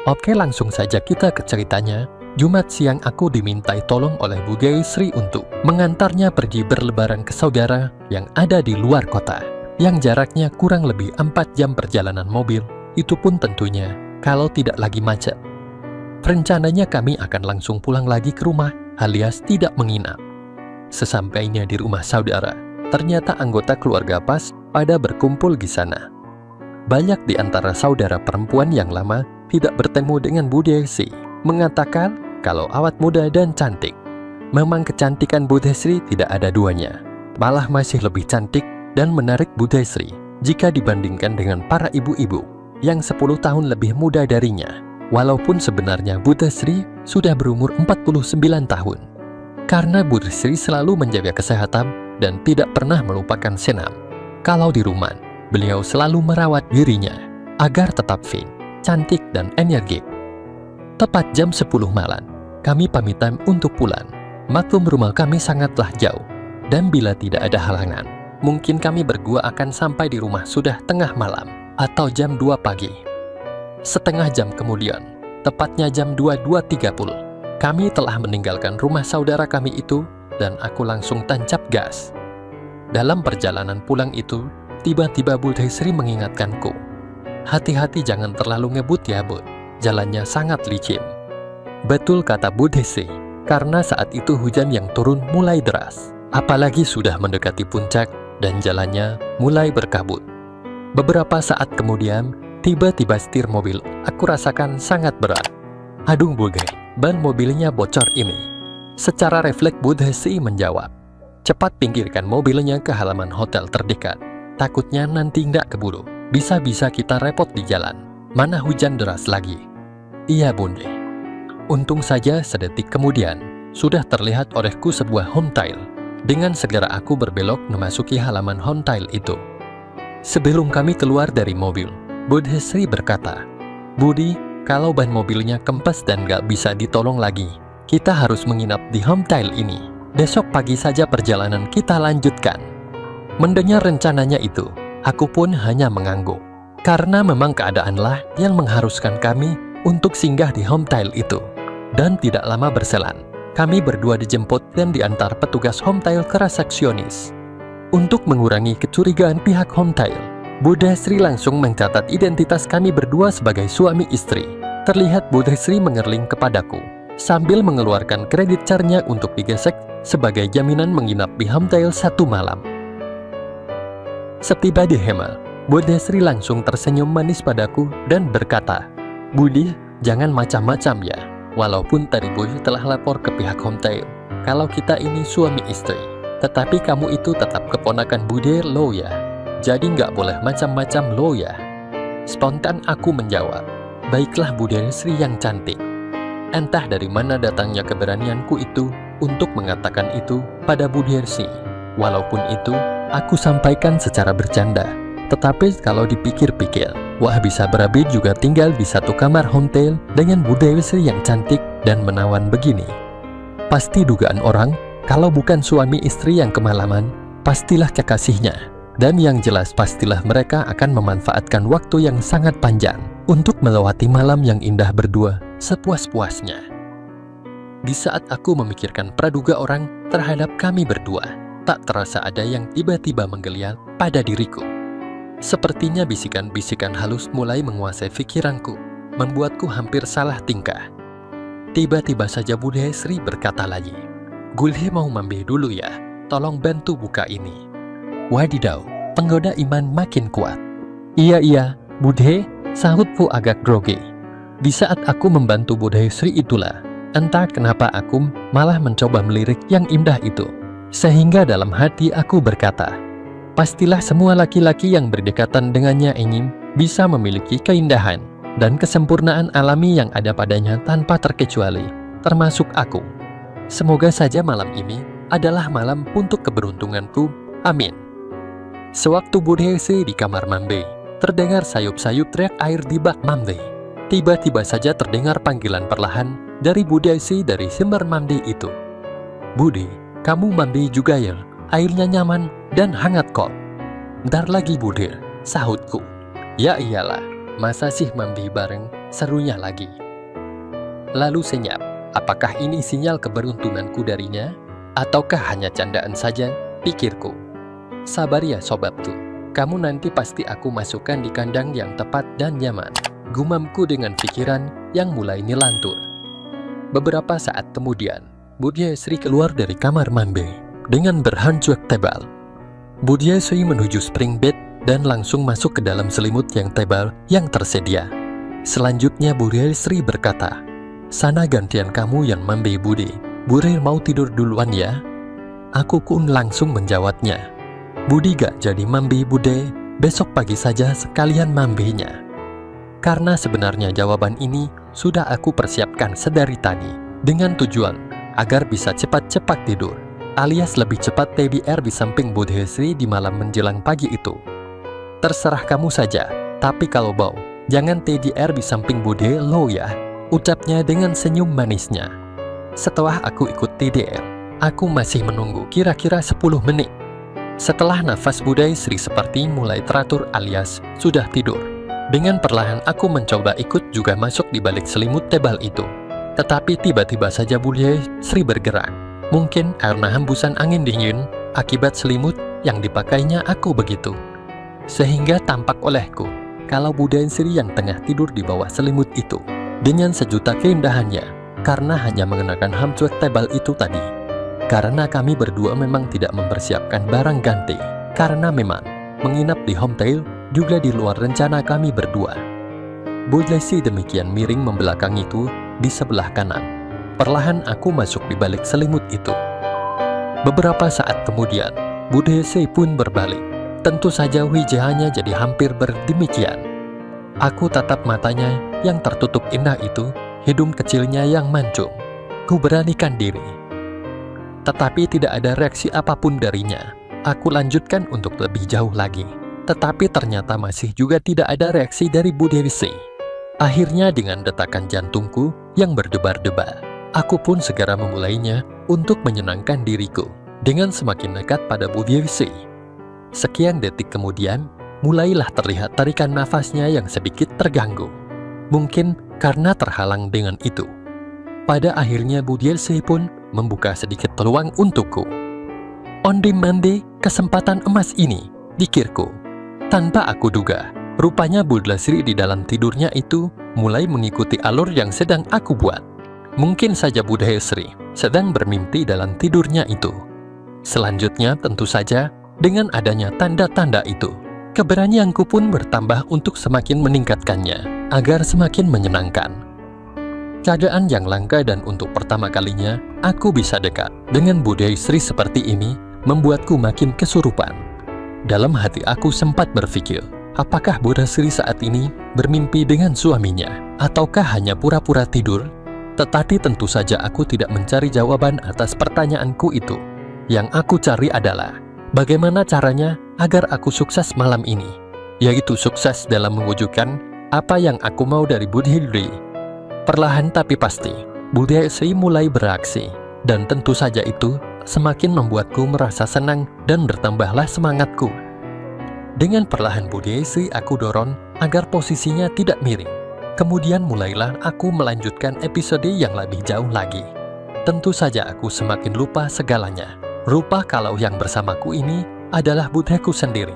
Oke, langsung saja kita ke ceritanya. Jumat siang aku dimintai tolong oleh Bu Sri untuk mengantarnya pergi berlebaran ke saudara yang ada di luar kota, yang jaraknya kurang lebih 4 jam perjalanan mobil, itu pun tentunya kalau tidak lagi macet. Rencananya kami akan langsung pulang lagi ke rumah, alias tidak menginap. Sesampainya di rumah saudara, ternyata anggota keluarga pas pada berkumpul di sana. Banyak di antara saudara perempuan yang lama tidak bertemu dengan Bu Desi mengatakan kalau awet muda dan cantik. Memang kecantikan Bu Desri tidak ada duanya, malah masih lebih cantik dan menarik Bu Desri jika dibandingkan dengan para ibu-ibu yang 10 tahun lebih muda darinya. Walaupun sebenarnya Bu Desri sudah berumur 49 tahun. Karena Bu Desri selalu menjaga kesehatan dan tidak pernah melupakan senam. Kalau di rumah, beliau selalu merawat dirinya agar tetap fit, cantik dan energik. Tepat jam 10 malam, kami pamitan untuk pulang. Maklum rumah kami sangatlah jauh, dan bila tidak ada halangan, mungkin kami berdua akan sampai di rumah sudah tengah malam atau jam 2 pagi. Setengah jam kemudian, tepatnya jam 22.30, kami telah meninggalkan rumah saudara kami itu dan aku langsung tancap gas. Dalam perjalanan pulang itu, tiba-tiba Bu Desri mengingatkanku, hati-hati jangan terlalu ngebut ya Bud, jalannya sangat licin. Betul kata Bu Desri, karena saat itu hujan yang turun mulai deras, apalagi sudah mendekati puncak dan jalannya mulai berkabut. Beberapa saat kemudian, tiba-tiba setir mobil aku rasakan sangat berat. Aduh Bude, ban mobilnya bocor ini. Secara refleks Bu Desri menjawab, cepat pinggirkan mobilnya ke halaman hotel terdekat. Takutnya nanti nggak keburu, bisa-bisa kita repot di jalan. Mana hujan deras lagi. Iya Bunda. Untung saja sedetik kemudian, sudah terlihat olehku sebuah hometail. Dengan segera aku berbelok memasuki halaman hometail itu. Sebelum kami keluar dari mobil, Bu Desri berkata, Budi, kalau ban mobilnya kempes dan gak bisa ditolong lagi, kita harus menginap di hometail ini. Besok pagi saja perjalanan kita lanjutkan. Mendengar rencananya itu, aku pun hanya mengangguk. Karena memang keadaanlah yang mengharuskan kami untuk singgah di hometail itu. Dan tidak lama berselang, kami berdua dijemput dan diantar petugas hometail ke resepsionis. Untuk mengurangi kecurigaan pihak hometail, Bu Desri langsung mencatat identitas kami berdua sebagai suami istri. Terlihat Bu Desri mengerling kepadaku, sambil mengeluarkan kredit charnya untuk digesek sebagai jaminan menginap di hometail 1 malam. Setiba di Hemal, Bu Desri langsung tersenyum manis padaku dan berkata, Budi, jangan macam-macam ya. Walaupun tadi Budi telah lapor ke pihak hometail kalau kita ini suami istri, tetapi kamu itu tetap keponakan Bude lo ya. Jadi nggak boleh macam-macam lo ya. Spontan aku menjawab, baiklah Bu Desri yang cantik. Entah dari mana datangnya keberanianku itu untuk mengatakan itu pada Bu Desri. Walaupun itu, aku sampaikan secara bercanda. Tetapi kalau dipikir-pikir, wah bisa berabi juga tinggal di satu kamar hotel dengan Bu Desri yang cantik dan menawan begini. Pasti dugaan orang, kalau bukan suami istri yang kemalaman, pastilah kekasihnya. Dan yang jelas pastilah mereka akan memanfaatkan waktu yang sangat panjang untuk melewati malam yang indah berdua sepuas-puasnya. Di saat aku memikirkan praduga orang terhadap kami berdua, tak terasa ada yang tiba-tiba menggeliat pada diriku. Sepertinya bisikan-bisikan halus mulai menguasai pikiranku, membuatku hampir salah tingkah. Tiba-tiba saja Bu Desri berkata lagi, Gulhe mau mampir dulu ya, tolong bantu buka ini. Wadidaw, penggoda iman makin kuat. Iya, Budhe, sahutku agak grogi. Di saat aku membantu Bu Desri itulah, entah kenapa aku malah mencoba melirik yang indah itu. Sehingga dalam hati aku berkata, pastilah semua laki-laki yang berdekatan dengannya ingin bisa memiliki keindahan dan kesempurnaan alami yang ada padanya tanpa terkecuali, termasuk aku. Semoga saja malam ini adalah malam untuk keberuntunganku. Amin. Sewaktu Bu Desri di kamar mandi, terdengar sayup-sayup teriak air di bak mandi. Tiba-tiba saja terdengar panggilan perlahan dari Bu Desri dari kamar mandi itu. Budi, kamu mandi juga ya? Airnya nyaman dan hangat kok. Bentar lagi Budi, sahutku. Ya iyalah, masa sih mandi bareng serunya lagi. Lalu senyap, apakah ini sinyal keberuntunganku darinya? Ataukah hanya candaan saja, pikirku. Sabar ya sobatku, kamu nanti pasti aku masukkan di kandang yang tepat dan nyaman, gumamku dengan pikiran yang mulai nilantur. Beberapa saat kemudian, Budiasri keluar dari kamar mandi dengan berhancuek tebal. Budiasri menuju spring bed dan langsung masuk ke dalam selimut yang tebal yang tersedia. Selanjutnya Budiasri berkata, "Sana gantian kamu yang mambe Bude. Bude mau tidur duluan ya?" Aku pun langsung menjawabnya, "Budi gak jadi mambe Bude, besok pagi saja sekalian mambenya." Karena sebenarnya jawaban ini sudah aku persiapkan sedari tadi, dengan tujuan agar bisa cepat-cepat tidur, alias lebih cepat TBR di samping Budiasri di malam menjelang pagi itu. "Terserah kamu saja, tapi kalau bau, jangan TDR di samping Bude lo ya," ucapnya dengan senyum manisnya. Setelah aku ikut TDR, aku masih menunggu kira-kira 10 menit. Setelah nafas Budiasri seperti mulai teratur alias sudah tidur, dengan perlahan aku mencoba ikut juga masuk di balik selimut tebal itu. Tetapi tiba-tiba saja Budiasri bergerak, mungkin karena hembusan angin dingin akibat selimut yang dipakainya aku begitu. Sehingga tampak olehku kalau Budiasri yang tengah tidur di bawah selimut itu dengan sejuta keindahannya karena hanya mengenakan hamcuek tebal itu tadi. Karena kami berdua memang tidak mempersiapkan barang ganti, karena memang menginap di homestay juga di luar rencana kami berdua. Budiasri demikian miring membelakangiku di sebelah kanan. Perlahan aku masuk di balik selimut itu. Beberapa saat kemudian, Budiasri pun berbalik. Tentu saja wajahnya jadi hampir berdemikian. Aku tatap matanya yang tertutup indah itu, hidung kecilnya yang mancung. Ku beranikan diri. Tetapi tidak ada reaksi apapun darinya. Aku lanjutkan untuk lebih jauh lagi. Tetapi ternyata masih juga tidak ada reaksi dari Budiasri. Akhirnya dengan detakan jantungku yang berdebar-debar, aku pun segera memulainya untuk menyenangkan diriku dengan semakin dekat pada Budiasri. Sekian detik kemudian, mulailah terlihat tarikan nafasnya yang sedikit terganggu. Mungkin karena terhalang dengan itu. Pada akhirnya Budiasri pun membuka sedikit peluang untukku. Onde-mande kesempatan emas ini, pikirku. Tanpa aku duga, rupanya Budiasri di dalam tidurnya itu mulai mengikuti alur yang sedang aku buat. Mungkin saja Budiasri sedang bermimpi dalam tidurnya itu. Selanjutnya tentu saja, dengan adanya tanda-tanda itu, keberanianku pun bertambah untuk semakin meningkatkannya, agar semakin menyenangkan. Keadaan yang langka dan untuk pertama kalinya, aku bisa dekat dengan Budiasri seperti ini, membuatku makin kesurupan. Dalam hati aku sempat berpikir, apakah Budiasri saat ini bermimpi dengan suaminya, ataukah hanya pura-pura tidur? Tetapi tentu saja aku tidak mencari jawaban atas pertanyaanku itu. Yang aku cari adalah, bagaimana caranya agar aku sukses malam ini, yaitu sukses dalam mewujudkan apa yang aku mau dari Budiasri. Perlahan tapi pasti, Budiasri mulai beraksi, dan tentu saja itu semakin membuatku merasa senang dan bertambahlah semangatku. Dengan perlahan Budiasri aku dorong agar posisinya tidak miring. Kemudian mulailah aku melanjutkan episode yang lebih jauh lagi. Tentu saja aku semakin lupa segalanya. Rupa kalau yang bersamaku ini adalah budeku sendiri.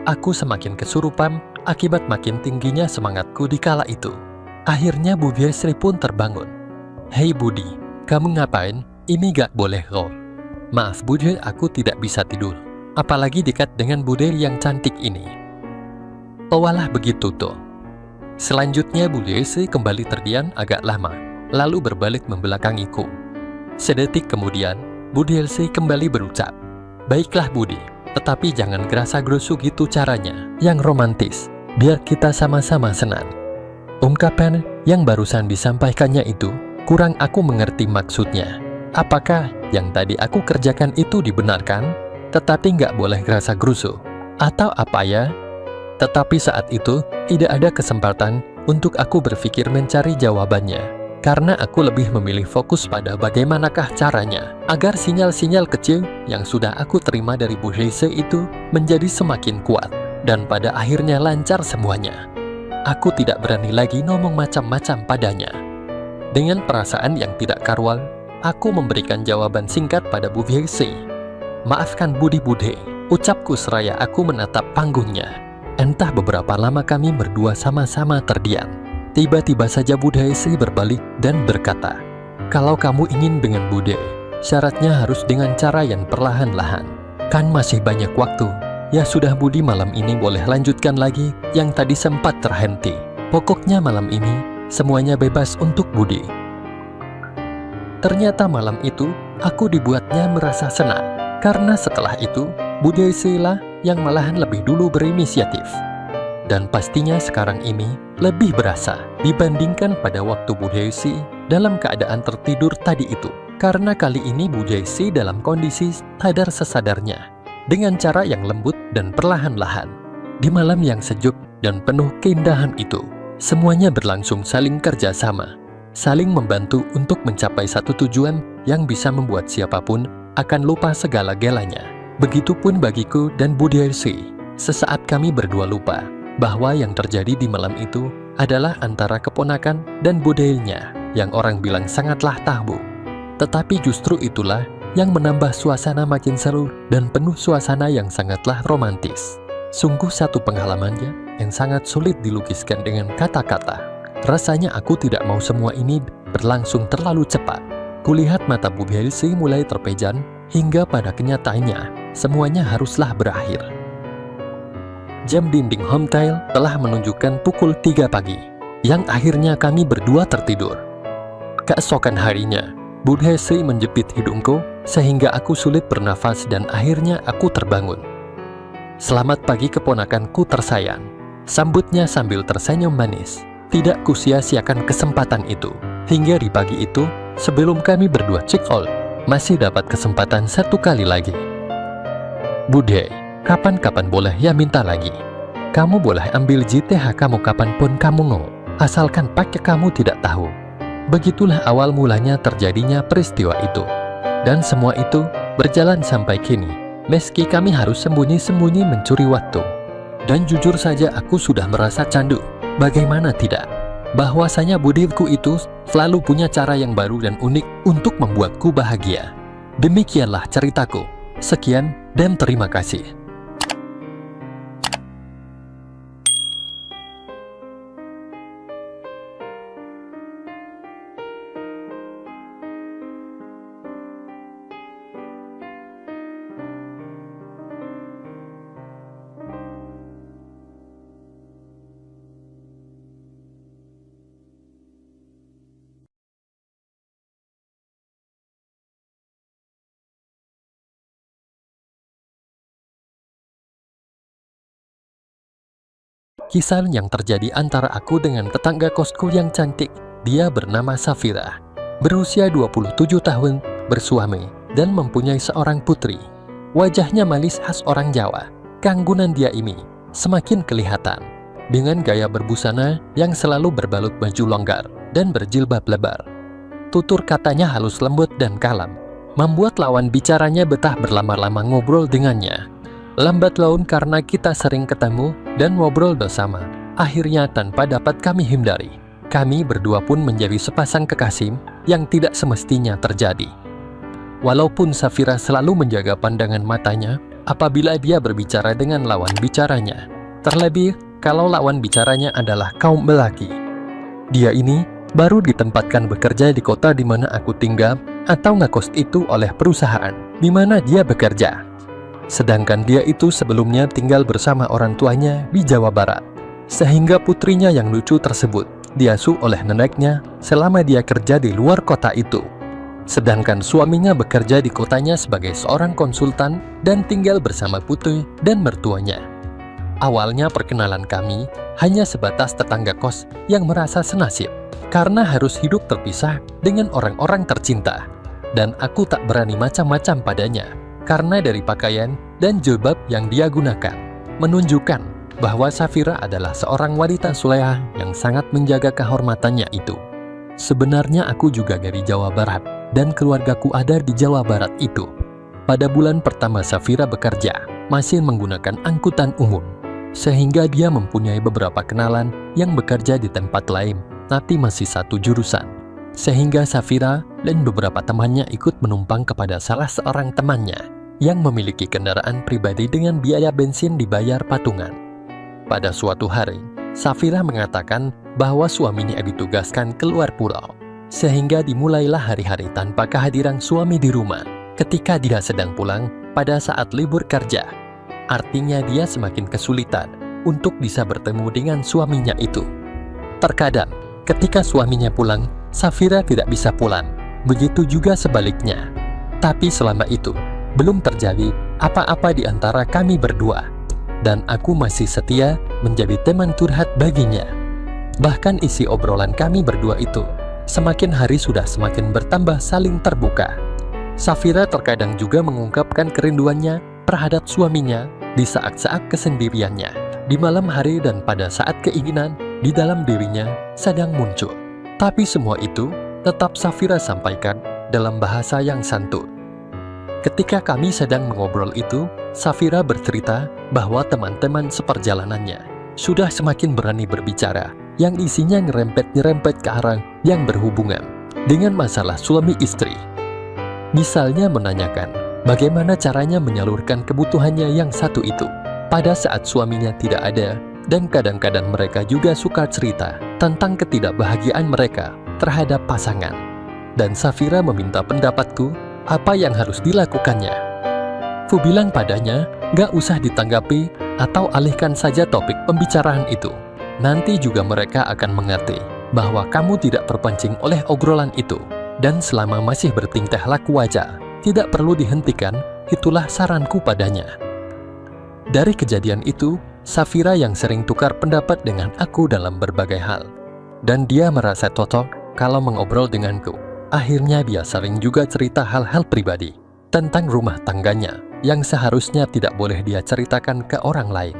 Aku semakin kesurupan akibat makin tingginya semangatku di kala itu. Akhirnya Budiasri pun terbangun. "Hei Budi, kamu ngapain? Ini gak boleh loh." "Maaf Budi, aku tidak bisa tidur. Apalagi dekat dengan Bude yang cantik ini." "Oh alah begitu toh." Selanjutnya Budiasri kembali terdiam agak lama, lalu berbalik membelakangiku. Sedetik kemudian, Budiasri kembali berucap, "Baiklah Budi, tetapi jangan gerasa-gerusu gitu caranya, yang romantis, biar kita sama-sama senang." Ungkapan yang barusan disampaikannya itu, kurang aku mengerti maksudnya. Apakah yang tadi aku kerjakan itu dibenarkan, tetapi nggak boleh gerasa-gerusu? Atau apa ya? Tetapi saat itu, tidak ada kesempatan untuk aku berpikir mencari jawabannya, karena aku lebih memilih fokus pada bagaimanakah caranya, agar sinyal-sinyal kecil yang sudah aku terima dari Budiasri itu menjadi semakin kuat, dan pada akhirnya lancar semuanya. Aku tidak berani lagi ngomong macam-macam padanya. Dengan perasaan yang tidak karuan, aku memberikan jawaban singkat pada Bu Virsi. "Maafkan Budi Bude," ucapku seraya aku menatap panggungnya. Entah beberapa lama kami berdua sama-sama terdiam. Tiba-tiba saja Bu Virsi berbalik dan berkata, "Kalau kamu ingin dengan Bude, syaratnya harus dengan cara yang perlahan-lahan. Kan masih banyak waktu. Ya sudah Budi, malam ini boleh lanjutkan lagi yang tadi sempat terhenti. Pokoknya malam ini semuanya bebas untuk Budi." Ternyata malam itu aku dibuatnya merasa senang, karena setelah itu Budi Sila yang malahan lebih dulu berinisiatif. Dan pastinya sekarang ini lebih berasa dibandingkan pada waktu Bu Desi dalam keadaan tertidur tadi itu. Karena kali ini Bu Desi dalam kondisi sadar sesadarnya, dengan cara yang lembut dan perlahan-lahan. Di malam yang sejuk dan penuh keindahan itu, semuanya berlangsung saling kerjasama, saling membantu untuk mencapai satu tujuan yang bisa membuat siapapun akan lupa segala-galanya. Begitupun bagiku dan Bu Desi. Sesaat kami berdua lupa bahwa yang terjadi di malam itu adalah antara keponakan dan budelnya yang orang bilang sangatlah tabu. Tetapi justru itulah yang menambah suasana makin seru dan penuh suasana yang sangatlah romantis. Sungguh satu pengalamannya yang sangat sulit dilukiskan dengan kata-kata. Rasanya aku tidak mau semua ini berlangsung terlalu cepat. Kulihat mata Bu Helsi mulai terpejan hingga pada kenyataannya semuanya haruslah berakhir. Jam dinding hotel telah menunjukkan pukul 3 pagi, yang akhirnya kami berdua tertidur. Keesokan harinya, Bu Helsi menjepit hidungku sehingga aku sulit bernafas dan akhirnya aku terbangun. "Selamat pagi keponakanku tersayang," sambutnya sambil tersenyum manis. Tidak kusia-siakan kesempatan itu. Hingga di pagi itu, sebelum kami berdua check out, masih dapat kesempatan satu kali lagi. "Bude, kapan-kapan boleh ya minta lagi. Kamu boleh ambil JTH kamu kapanpun kamu mau, asalkan pakai kamu tidak tahu." Begitulah awal mulanya terjadinya peristiwa itu. Dan semua itu berjalan sampai kini, meski kami harus sembunyi-sembunyi mencuri waktu. Dan jujur saja aku sudah merasa candu. Bagaimana tidak? Bahwasanya budiku itu selalu punya cara yang baru dan unik untuk membuatku bahagia. Demikianlah ceritaku. Sekian dan terima kasih. Kisah yang terjadi antara aku dengan tetangga kosku yang cantik. Dia bernama Safira, berusia 27 tahun, bersuami, dan mempunyai seorang putri. Wajahnya manis khas orang Jawa. Keanggunan dia ini semakin kelihatan, dengan gaya berbusana yang selalu berbalut baju longgar dan berjilbab lebar. Tutur katanya halus lembut dan kalem, membuat lawan bicaranya betah berlama-lama ngobrol dengannya. Lambat laun karena kita sering ketemu dan ngobrol bersama, akhirnya tanpa dapat kami hindari, kami berdua pun menjadi sepasang kekasih yang tidak semestinya terjadi. Walaupun Safira selalu menjaga pandangan matanya apabila dia berbicara dengan lawan bicaranya, terlebih kalau lawan bicaranya adalah kaum lelaki. Dia ini baru ditempatkan bekerja di kota di mana aku tinggal atau ngekos itu oleh perusahaan di mana dia bekerja. Sedangkan dia itu sebelumnya tinggal bersama orang tuanya di Jawa Barat, sehingga putrinya yang lucu tersebut diasuh oleh neneknya selama dia kerja di luar kota itu. Sedangkan suaminya bekerja di kotanya sebagai seorang konsultan dan tinggal bersama putri dan mertuanya. Awalnya perkenalan kami hanya sebatas tetangga kos yang merasa senasib karena harus hidup terpisah dengan orang-orang tercinta, dan aku tak berani macam-macam padanya. Karena dari pakaian dan jilbab yang dia gunakan, menunjukkan bahwa Safira adalah seorang wanita soleha yang sangat menjaga kehormatannya itu. Sebenarnya aku juga dari Jawa Barat, dan keluargaku ada di Jawa Barat itu. Pada bulan pertama Safira bekerja, masih menggunakan angkutan umum. sehingga dia mempunyai beberapa kenalan yang bekerja di tempat lain, tapi masih satu jurusan. Sehingga Safira dan beberapa temannya ikut menumpang kepada salah seorang temannya yang memiliki kendaraan pribadi dengan biaya bensin dibayar patungan. Pada suatu hari, Safira mengatakan bahwa suaminya ditugaskan keluar pulau, sehingga dimulailah hari-hari tanpa kehadiran suami di rumah ketika dia sedang pulang pada saat libur kerja. Artinya dia semakin kesulitan untuk bisa bertemu dengan suaminya itu. Terkadang, ketika suaminya pulang, Safira tidak bisa pulang. Begitu juga sebaliknya. Tapi selama itu, belum terjadi apa-apa di antara kami berdua. Dan aku masih setia menjadi teman curhat baginya. Bahkan isi obrolan kami berdua itu, semakin hari sudah semakin bertambah saling terbuka. Safira terkadang juga mengungkapkan kerinduannya terhadap suaminya di saat-saat kesendiriannya, di malam hari dan pada saat keinginan di dalam dirinya sedang muncul. Tapi semua itu tetap Safira sampaikan dalam bahasa yang santun. Ketika kami sedang mengobrol itu, Safira bercerita bahwa teman-teman seperjalanannya sudah semakin berani berbicara yang isinya nyerempet-nyerempet ke arah yang berhubungan dengan masalah suami istri. Misalnya menanyakan bagaimana caranya menyalurkan kebutuhannya yang satu itu pada saat suaminya tidak ada, dan kadang-kadang mereka juga suka cerita tentang ketidakbahagiaan mereka terhadap pasangan. Dan Safira meminta pendapatku apa yang harus dilakukannya. Ku bilang padanya, gak usah ditanggapi atau alihkan saja topik pembicaraan itu. Nanti juga mereka akan mengerti bahwa kamu tidak terpancing oleh obrolan itu. Dan selama masih bertingkah laku wajar, tidak perlu dihentikan, itulah saranku padanya. Dari kejadian itu, Safira yang sering tukar pendapat dengan aku dalam berbagai hal. Dan dia merasa cocok kalau mengobrol denganku. Akhirnya dia sering juga cerita hal-hal pribadi tentang rumah tangganya yang seharusnya tidak boleh dia ceritakan ke orang lain.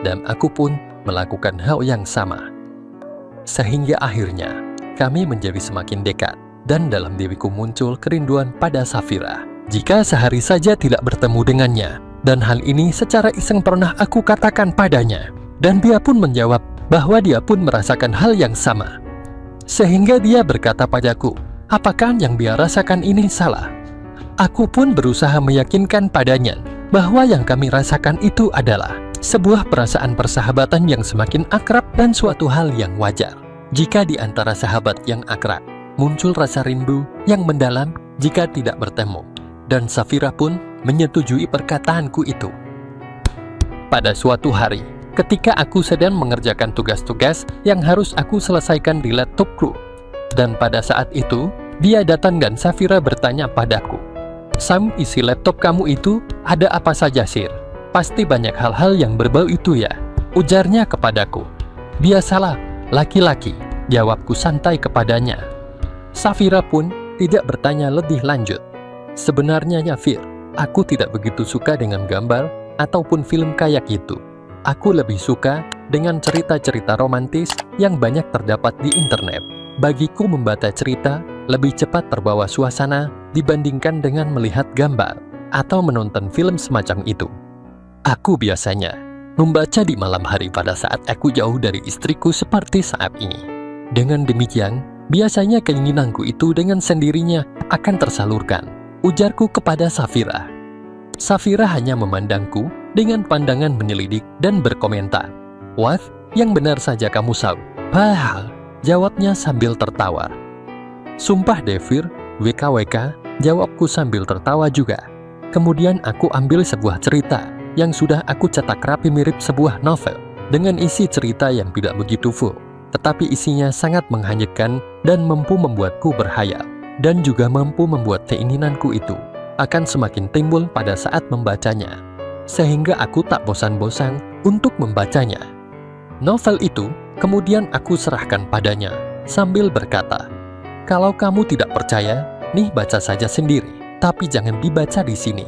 Dan aku pun melakukan hal yang sama. Sehingga akhirnya kami menjadi semakin dekat. Dan dalam diriku muncul kerinduan pada Safira jika sehari saja tidak bertemu dengannya. Dan hal ini secara iseng pernah aku katakan padanya. Dan dia pun menjawab bahwa dia pun merasakan hal yang sama. Sehingga dia berkata padaku, apakah yang dia rasakan ini salah? Aku pun berusaha meyakinkan padanya bahwa yang kami rasakan itu adalah sebuah perasaan persahabatan yang semakin akrab dan suatu hal yang wajar. Jika di antara sahabat yang akrab muncul rasa rindu yang mendalam jika tidak bertemu. Dan Safira pun menyetujui perkataanku itu. Pada suatu hari, ketika aku sedang mengerjakan tugas-tugas yang harus aku selesaikan di laptopku. Dan pada saat itu, dia datang dan Safira bertanya padaku, Sam, isi laptop kamu itu ada apa saja, Sir? Pasti banyak hal-hal yang berbau itu ya? Ujarnya kepadaku. Biasalah, laki-laki, jawabku santai kepadanya. Safira pun tidak bertanya lebih lanjut. Sebenarnya Fir, aku tidak begitu suka dengan gambar ataupun film kayak gitu. Aku lebih suka dengan cerita-cerita romantis yang banyak terdapat di internet. Bagiku membaca cerita lebih cepat terbawa suasana dibandingkan dengan melihat gambar atau menonton film semacam itu. Aku biasanya membaca di malam hari pada saat aku jauh dari istriku seperti saat ini. Dengan demikian, biasanya keinginanku itu dengan sendirinya akan tersalurkan, ujarku kepada Safira. Safira hanya memandangku dengan pandangan menyelidik dan berkomentar. What? Yang benar saja kamu tahu. Bah, jawabnya sambil tertawa. Sumpah Devir, WKWK, jawabku sambil tertawa juga. Kemudian aku ambil sebuah cerita yang sudah aku cetak rapi mirip sebuah novel dengan isi cerita yang tidak begitu full, tetapi isinya sangat menghanyutkan dan mampu membuatku berhayal, dan juga mampu membuat keinginanku itu akan semakin timbul pada saat membacanya, sehingga aku tak bosan-bosan untuk membacanya. Novel itu kemudian aku serahkan padanya sambil berkata, kalau kamu tidak percaya, nih baca saja sendiri, tapi jangan dibaca di sini.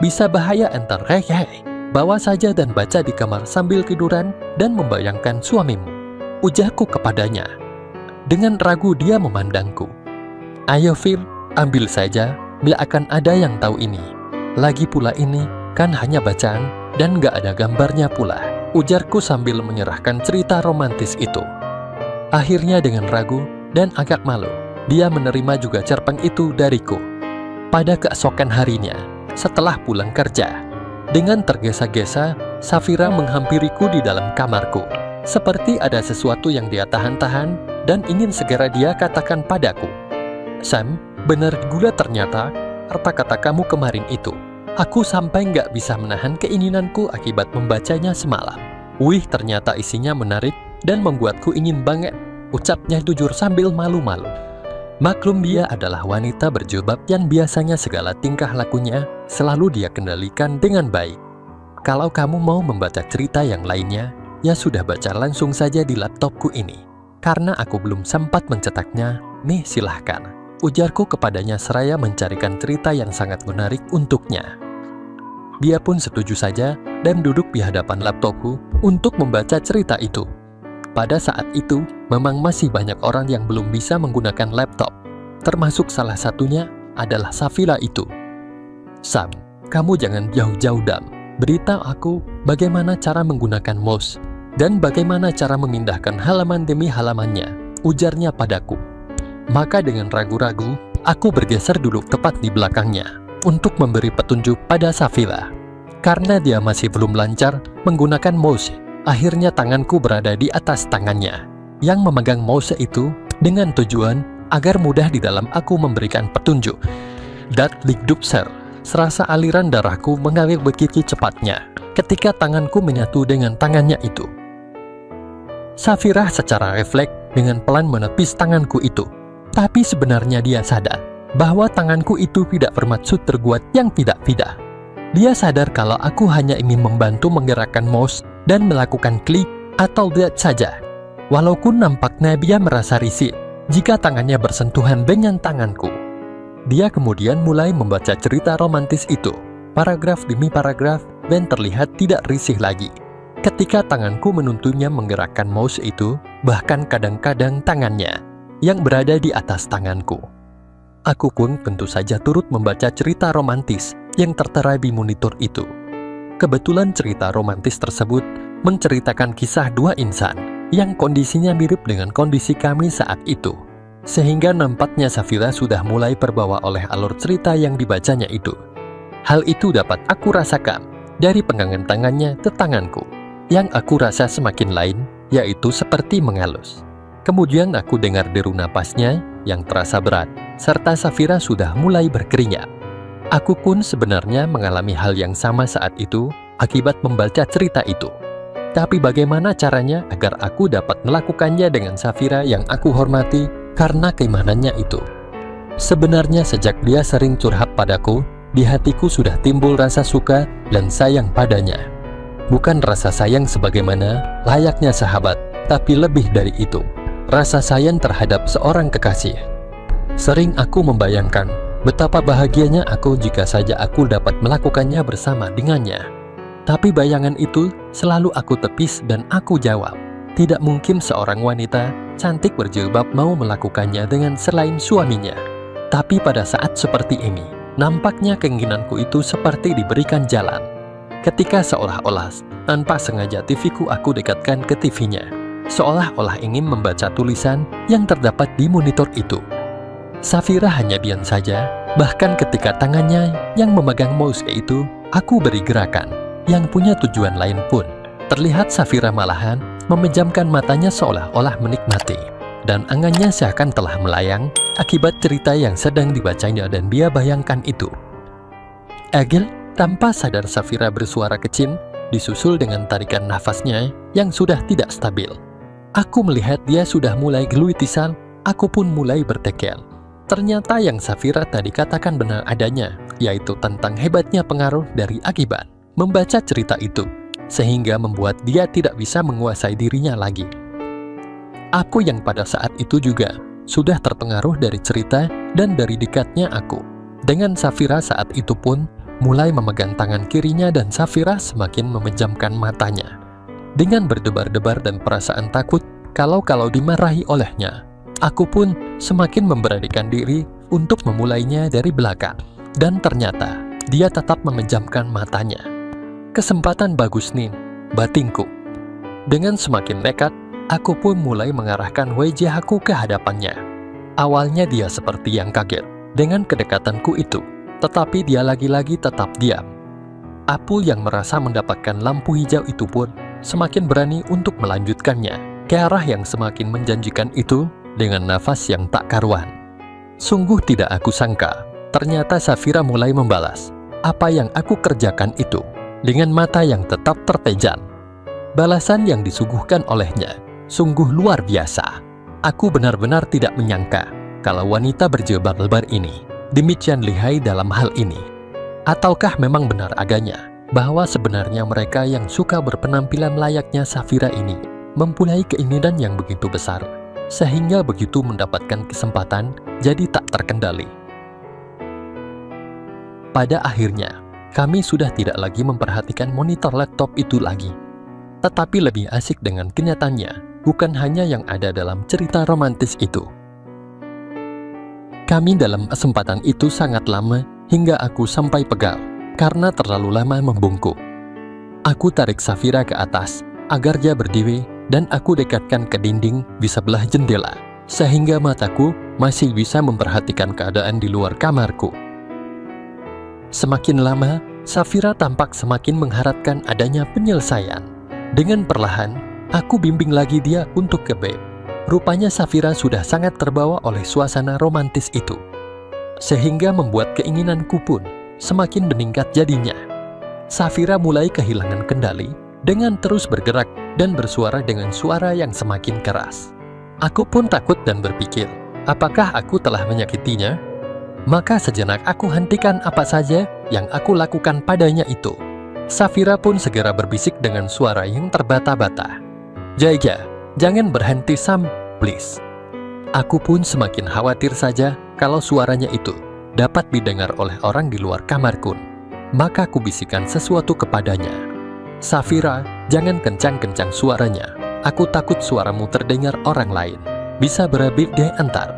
Bisa bahaya entar, hei, bawa saja dan baca di kamar sambil tiduran dan membayangkan suamimu, ujarku kepadanya. Dengan ragu dia memandangku. Ayo Fir, ambil saja, bila akan ada yang tahu ini. Lagi pula ini kan hanya bacaan dan gak ada gambarnya pula. ujarku sambil menyerahkan cerita romantis itu. Akhirnya dengan ragu dan agak malu, dia menerima juga cerpen itu dariku. Pada keesokan harinya, setelah pulang kerja, dengan tergesa-gesa, Safira menghampiriku di dalam kamarku. Seperti ada sesuatu yang dia tahan-tahan dan ingin segera dia katakan padaku. "Sam, benar gula ternyata kata-kata kamu kemarin itu. Aku sampai nggak bisa menahan keinginanku akibat membacanya semalam. Wih, ternyata isinya menarik dan membuatku ingin banget," ucapnya jujur sambil malu-malu. Maklum dia adalah wanita berjilbab yang biasanya segala tingkah lakunya selalu dia kendalikan dengan baik. "Kalau kamu mau membaca cerita yang lainnya, ya sudah baca langsung saja di laptopku ini. Karena aku belum sempat mencetaknya, nih silahkan," ujarku kepadanya seraya mencarikan cerita yang sangat menarik untuknya. Dia pun setuju saja dan duduk di hadapan laptopku untuk membaca cerita itu. Pada saat itu, memang masih banyak orang yang belum bisa menggunakan laptop. Termasuk salah satunya adalah Safira itu. "Sam, kamu jangan jauh-jauh Dam. Beritahu aku bagaimana cara menggunakan mouse dan bagaimana cara memindahkan halaman demi halamannya," ujarnya padaku. Maka dengan ragu-ragu, aku bergeser duduk tepat di belakangnya untuk memberi petunjuk pada Safira. Karena dia masih belum lancar menggunakan mouse, akhirnya tanganku berada di atas tangannya yang memegang mouse itu dengan tujuan agar mudah di dalam aku memberikan petunjuk. Datlikdupser, serasa aliran darahku mengalir begitu cepatnya ketika tanganku menyatu dengan tangannya itu. Safira secara refleks dengan pelan menepis tanganku itu. Tapi sebenarnya dia sadar bahwa tanganku itu tidak bermaksud terbuat yang tidak-tidak. Dia sadar kalau aku hanya ingin membantu menggerakkan mouse dan melakukan klik atau lihat saja. Walaupun nampaknya dia merasa risih jika tangannya bersentuhan dengan tanganku. Dia kemudian mulai membaca cerita romantis itu, paragraf demi paragraf, dan terlihat tidak risih lagi. Ketika tanganku menuntunnya menggerakkan mouse itu, bahkan kadang-kadang tangannya yang berada di atas tanganku. Aku pun tentu saja turut membaca cerita romantis yang tertera di monitor itu. Kebetulan cerita romantis tersebut menceritakan kisah dua insan yang kondisinya mirip dengan kondisi kami saat itu. Sehingga nampaknya Safira sudah mulai terbawa oleh alur cerita yang dibacanya itu. Hal itu dapat aku rasakan dari pegangan tangannya ke tanganku. Yang aku rasa semakin lain, yaitu seperti mengalus. Kemudian aku dengar deru napasnya yang terasa berat, serta Safira sudah mulai berkeringat. Aku pun sebenarnya mengalami hal yang sama saat itu akibat membaca cerita itu. Tapi bagaimana caranya agar aku dapat melakukannya dengan Safira yang aku hormati karena keimanannya itu? Sebenarnya sejak dia sering curhat padaku, di hatiku sudah timbul rasa suka dan sayang padanya. Bukan rasa sayang sebagaimana layaknya sahabat, tapi lebih dari itu, rasa sayang terhadap seorang kekasih. Sering aku membayangkan betapa bahagianya aku jika saja aku dapat melakukannya bersama dengannya. Tapi bayangan itu selalu aku tepis dan aku jawab, tidak mungkin seorang wanita cantik berjilbab mau melakukannya dengan selain suaminya. Tapi pada saat seperti ini, nampaknya keinginanku itu seperti diberikan jalan. Ketika seolah-olah tanpa sengaja TV-ku aku dekatkan ke TV-nya, seolah-olah ingin membaca tulisan yang terdapat di monitor itu. Safira hanya diam saja, bahkan ketika tangannya yang memegang mouse itu, aku beri gerakan yang punya tujuan lain pun. Terlihat Safira malahan memejamkan matanya seolah-olah menikmati, dan angannya seakan telah melayang akibat cerita yang sedang dibacanya dan dia bayangkan itu. Agil, tanpa sadar Safira bersuara kecil, disusul dengan tarikan nafasnya yang sudah tidak stabil. Aku melihat dia sudah mulai gelutisan, aku pun mulai bertekel. Ternyata yang Safira tadi katakan benar adanya, yaitu tentang hebatnya pengaruh dari akibat membaca cerita itu, sehingga membuat dia tidak bisa menguasai dirinya lagi. Aku yang pada saat itu juga sudah terpengaruh dari cerita dan dari dekatnya aku dengan Safira saat itu pun mulai memegang tangan kirinya dan Safira semakin memejamkan matanya dengan berdebar-debar dan perasaan takut kalau dimarahi olehnya. Aku pun semakin memberanikan diri untuk memulainya dari belakang, dan ternyata dia tetap memejamkan matanya. Kesempatan bagus nih, batinku, Dengan semakin nekat, aku pun mulai mengarahkan wajahku ke hadapannya. Awalnya dia seperti yang kaget dengan kedekatanku itu, tetapi dia lagi-lagi tetap diam. Apul yang merasa mendapatkan lampu hijau itu pun semakin berani untuk melanjutkannya ke arah yang semakin menjanjikan itu dengan nafas yang tak karuan. Sungguh tidak aku sangka, ternyata Safira mulai membalas apa yang aku kerjakan itu dengan mata yang tetap tertejan. Balasan yang disuguhkan olehnya sungguh luar biasa. Aku benar-benar tidak menyangka kalau wanita berjilbab lebar ini demikian lihai dalam hal ini. Ataukah memang benar adanya bahwa sebenarnya mereka yang suka berpenampilan layaknya Safira ini mempunyai keinginan yang begitu besar, sehingga begitu mendapatkan kesempatan jadi tak terkendali. Pada akhirnya, kami sudah tidak lagi memperhatikan monitor laptop itu lagi, tetapi lebih asik dengan kenyataannya, bukan hanya yang ada dalam cerita romantis itu. Kami dalam kesempatan itu sangat lama hingga aku sampai pegal karena terlalu lama membungkuk. Aku tarik Safira ke atas agar dia berdiri dan aku dekatkan ke dinding di sebelah jendela sehingga mataku masih bisa memperhatikan keadaan di luar kamarku. Semakin lama, Safira tampak semakin mengharapkan adanya penyelesaian. Dengan perlahan, aku bimbing lagi dia untuk ke bed. Rupanya Safira sudah sangat terbawa oleh suasana romantis itu, sehingga membuat keinginanku pun semakin meningkat jadinya. Safira mulai kehilangan kendali dengan terus bergerak dan bersuara dengan suara yang semakin keras. Aku pun takut dan berpikir, apakah aku telah menyakitinya? Maka sejenak aku hentikan apa saja yang aku lakukan padanya itu. Safira pun segera berbisik dengan suara yang terbata-bata. Jaga, jangan berhenti Sam, please. Aku pun semakin khawatir saja kalau suaranya itu dapat didengar oleh orang di luar kamarku. Maka aku bisikan sesuatu kepadanya. Safira, jangan kencang-kencang suaranya. Aku takut suaramu terdengar orang lain. Bisa berabil di antar.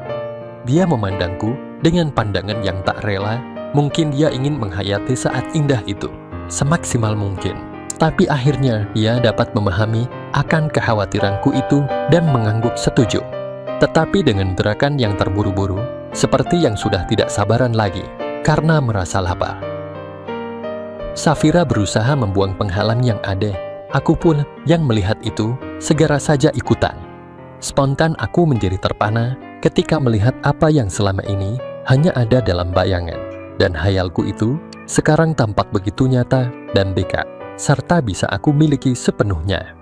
Dia memandangku dengan pandangan yang tak rela. Mungkin dia ingin menghayati saat indah itu semaksimal mungkin. Tapi akhirnya dia dapat memahami akan kekhawatiranku itu dan mengangguk setuju. Tetapi dengan gerakan yang terburu-buru, seperti yang sudah tidak sabaran lagi karena merasa lapar. Safira berusaha membuang penghalang yang ada. Aku pun yang melihat itu segera saja ikutan. Spontan aku menjadi terpana ketika melihat apa yang selama ini hanya ada dalam bayangan. Dan hayalku itu sekarang tampak begitu nyata dan dekat, serta bisa aku miliki sepenuhnya.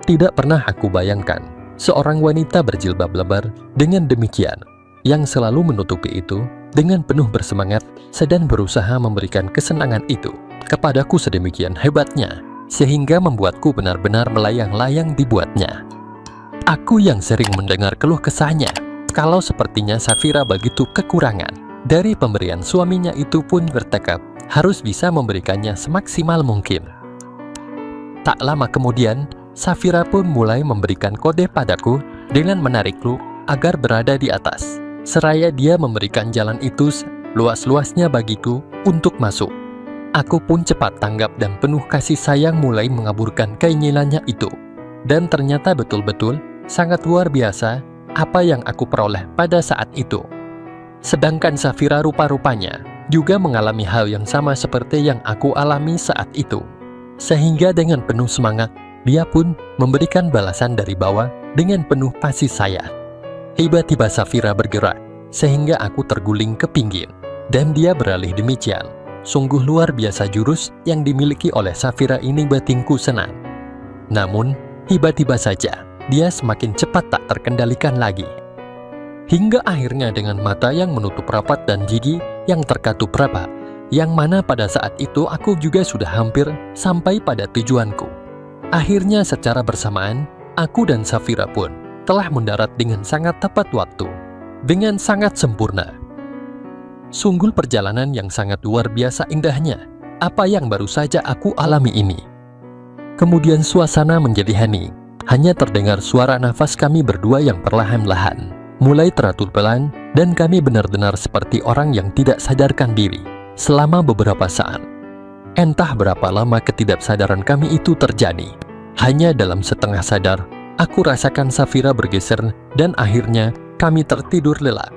Tidak pernah aku bayangkan seorang wanita berjilbab lebar dengan demikian, yang selalu menutupi itu dengan penuh bersemangat sedang berusaha memberikan kesenangan itu kepadaku sedemikian hebatnya, sehingga membuatku benar-benar melayang-layang dibuatnya. Aku yang sering mendengar keluh kesahnya, kalau sepertinya Safira begitu kekurangan dari pemberian suaminya itu pun bertekad harus bisa memberikannya semaksimal mungkin. Tak lama kemudian, Safira pun mulai memberikan kode padaku dengan menarikku agar berada di atas. Seraya dia memberikan jalan itu luas-luasnya bagiku untuk masuk. Aku pun cepat tanggap dan penuh kasih sayang mulai mengaburkan keinginannya itu. Dan ternyata betul-betul sangat luar biasa apa yang aku peroleh pada saat itu. Sedangkan Safira rupa-rupanya juga mengalami hal yang sama seperti yang aku alami saat itu. Sehingga dengan penuh semangat, dia pun memberikan balasan dari bawah dengan penuh kasih sayang. Tiba-tiba Safira bergerak, sehingga aku terguling ke pinggir, dan dia beralih demikian. Sungguh luar biasa jurus yang dimiliki oleh Safira ini batinku senang. Namun, tiba-tiba saja, dia semakin cepat tak terkendalikan lagi. Hingga akhirnya dengan mata yang menutup rapat dan gigi yang terkatup rapat, yang mana pada saat itu aku juga sudah hampir sampai pada tujuanku. Akhirnya secara bersamaan, aku dan Safira pun telah mendarat dengan sangat tepat waktu, dengan sangat sempurna. Sungguh perjalanan yang sangat luar biasa indahnya, apa yang baru saja aku alami ini. Kemudian suasana menjadi hening, hanya terdengar suara nafas kami berdua yang perlahan-lahan mulai teratur pelan, dan kami benar-benar seperti orang yang tidak sadarkan diri selama beberapa saat. Entah berapa lama ketidaksadaran kami itu terjadi. Hanya dalam setengah sadar, aku rasakan Safira bergeser dan akhirnya kami tertidur lelap.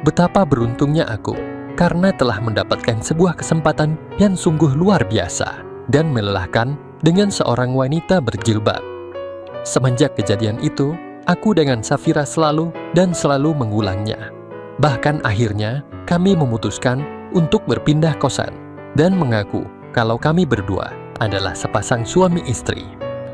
Betapa beruntungnya aku, karena telah mendapatkan sebuah kesempatan yang sungguh luar biasa dan melelahkan dengan seorang wanita berjilbab. Semenjak kejadian itu, aku dengan Safira selalu mengulangnya. Bahkan akhirnya, kami memutuskan untuk berpindah kosan dan mengaku kalau kami berdua adalah sepasang suami istri.